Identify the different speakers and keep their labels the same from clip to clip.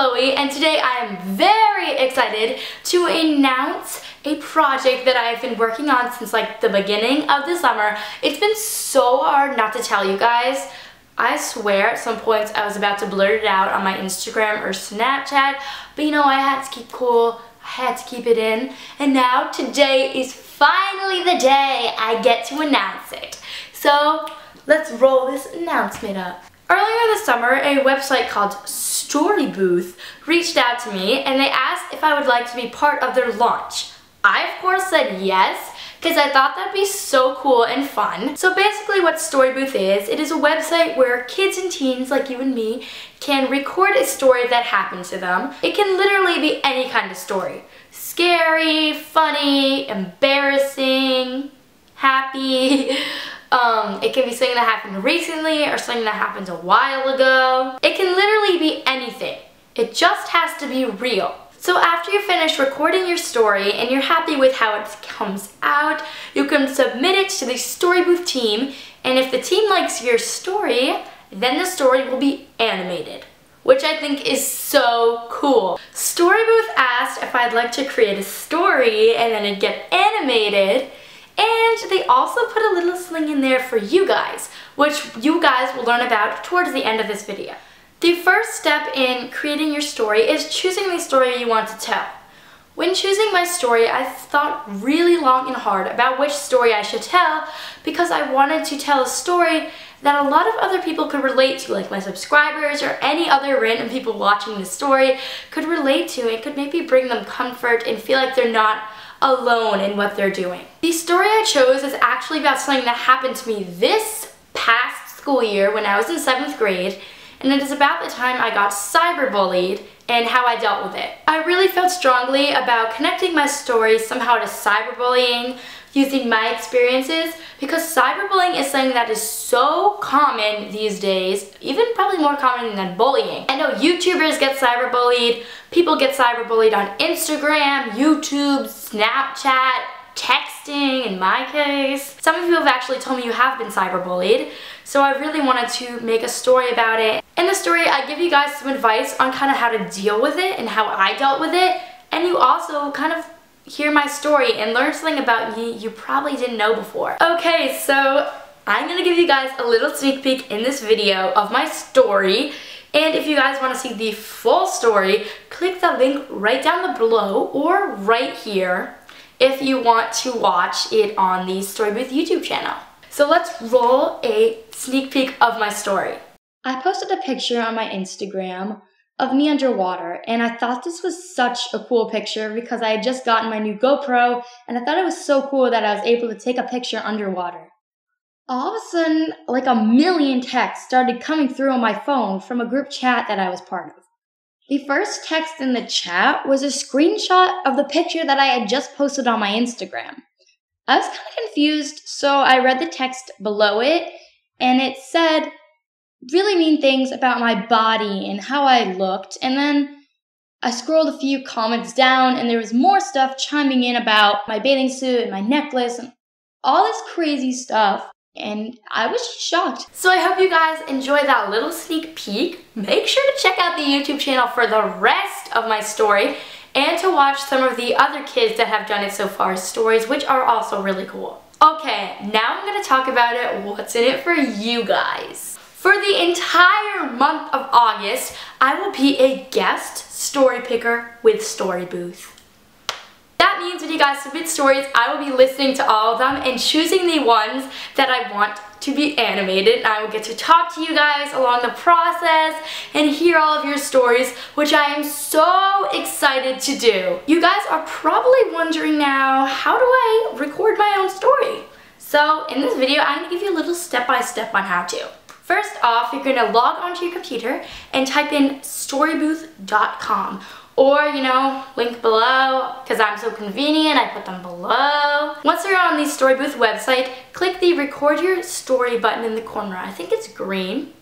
Speaker 1: Chloe, and today I am very excited to announce a project that I've been working on since like the beginning of the summer. It's been so hard not to tell you guys. I swear at some points I was about to blurt it out on my Instagram or Snapchat, but you know, I had to keep cool, I had to keep it in, and now today is finally the day I get to announce it. So let's roll this announcement up. Earlier this summer, a website called Storybooth reached out to me and they asked if I would like to be part of their launch. I of course said yes, because I thought that'd be so cool and fun. So basically what Storybooth is, it is a website where kids and teens like you and me can record a story that happened to them. It can literally be any kind of story. Scary, funny, embarrassing, happy. It can be something that happened recently or something that happened a while ago. It can literally be anything. It just has to be real. So after you finish recording your story and you're happy with how it comes out, you can submit it to the Storybooth team, and if the team likes your story, then the story will be animated, which I think is so cool. Storybooth asked if I'd like to create a story and then it'd get animated, and they also put a little sling in there for you guys, which you guys will learn about towards the end of this video. The first step in creating your story is choosing the story you want to tell. When choosing my story, I thought really long and hard about which story I should tell because I wanted to tell a story that a lot of other people could relate to, like my subscribers or any other random people watching the story could relate to and could maybe bring them comfort and feel like they're not alone in what they're doing. The story I chose is actually about something that happened to me this past school year when I was in 7th grade, and it is about the time I got cyberbullied and how I dealt with it. I really felt strongly about connecting my story somehow to cyberbullying using my experiences, because cyberbullying is something that is so common these days, even probably more common than bullying. I know YouTubers get cyberbullied, people get cyberbullied on Instagram, YouTube, Snapchat, texting in my case. Some of you have actually told me you have been cyberbullied, so I really wanted to make a story about it. In the story, I give you guys some advice on kind of how to deal with it and how I dealt with it, and you also kind of hear my story and learn something about me you probably didn't know before. Okay, so I'm gonna give you guys a little sneak peek in this video of my story, and if you guys want to see the full story, click the link right down below or right here if you want to watch it on the Storybooth YouTube channel. So let's roll a sneak peek of my story. I posted a picture on my Instagram of me underwater, and I thought this was such a cool picture because I had just gotten my new GoPro and I thought it was so cool that I was able to take a picture underwater. All of a sudden, like a million texts started coming through on my phone from a group chat that I was part of. The first text in the chat was a screenshot of the picture that I had just posted on my Instagram. I was kind of confused, so I read the text below it, and it said really mean things about my body and how I looked, and then I scrolled a few comments down and there was more stuff chiming in about my bathing suit and my necklace and all this crazy stuff, and I was just shocked. So I hope you guys enjoy that little sneak peek. Make sure to check out the YouTube channel for the rest of my story and to watch some of the other kids that have done it so far stories, which are also really cool. Okay, now I'm going to talk about it. What's in it for you guys? For the entire month of August, I will be a guest story picker with Storybooth. That means when you guys submit stories, I will be listening to all of them and choosing the ones that I want to be animated, and I will get to talk to you guys along the process and hear all of your stories, which I am so excited to do. You guys are probably wondering now, how do I record my own story? So in this video, I'm going to give you a little step-by-step on how to. First off, you're going to log onto your computer and type in storybooth.com, or, you know, link below, because I'm so convenient, I put them below. Once you're on the Storybooth website, click the record your story button in the corner. I think it's green.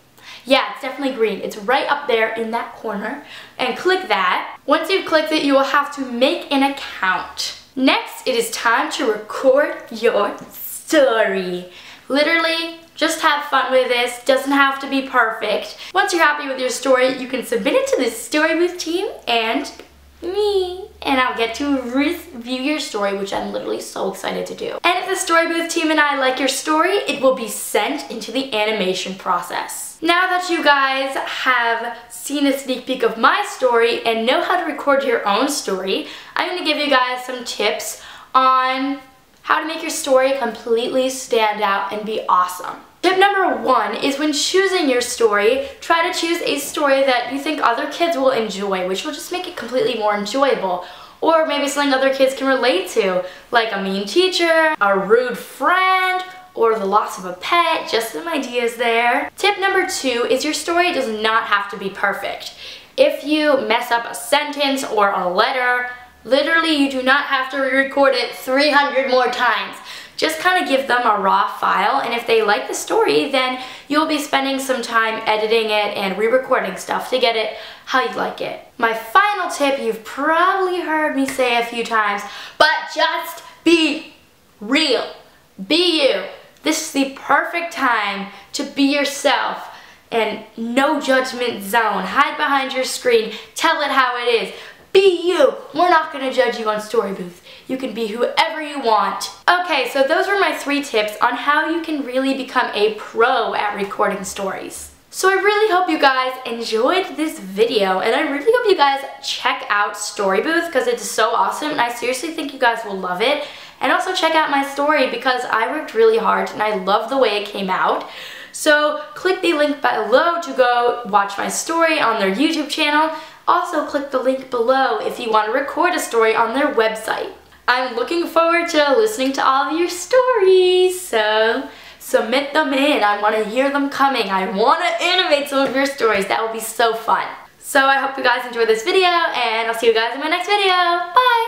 Speaker 1: Yeah, it's definitely green. It's right up there in that corner, and click that. Once you've clicked it, you will have to make an account. Next, it is time to record your story. Literally, just have fun with this. Doesn't have to be perfect. Once you're happy with your story, you can submit it to the Storybooth team and me, and I'll get to review your story, which I'm literally so excited to do. And if the Storybooth team and I like your story, it will be sent into the animation process. Now that you guys have seen a sneak peek of my story and know how to record your own story, I'm going to give you guys some tips on how to make your story completely stand out and be awesome. Tip number 1 is when choosing your story, try to choose a story that you think other kids will enjoy, which will just make it completely more enjoyable. Or maybe something other kids can relate to, like a mean teacher, a rude friend, or the loss of a pet, just some ideas there. Tip number 2 is your story does not have to be perfect. If you mess up a sentence or a letter, literally you do not have to re-record it 300 more times. Just kind of give them a raw file, and if they like the story, then you'll be spending some time editing it and re-recording stuff to get it how you like it. My final tip, you've probably heard me say a few times, but just be real. Be you. This is the perfect time to be yourself and no judgment zone. Hide behind your screen. Tell it how it is. Be you. We're not going to judge you on Storybooth. You can be whoever you want. Okay, so those were my 3 tips on how you can really become a pro at recording stories. So I really hope you guys enjoyed this video, and I really hope you guys check out Storybooth because it's so awesome, and I seriously think you guys will love it. And also check out my story because I worked really hard and I love the way it came out. So click the link below to go watch my story on their YouTube channel. Also click the link below if you want to record a story on their website. I'm looking forward to listening to all of your stories, so submit them in. I want to hear them coming. I want to animate some of your stories. That will be so fun. So I hope you guys enjoyed this video, and I'll see you guys in my next video. Bye!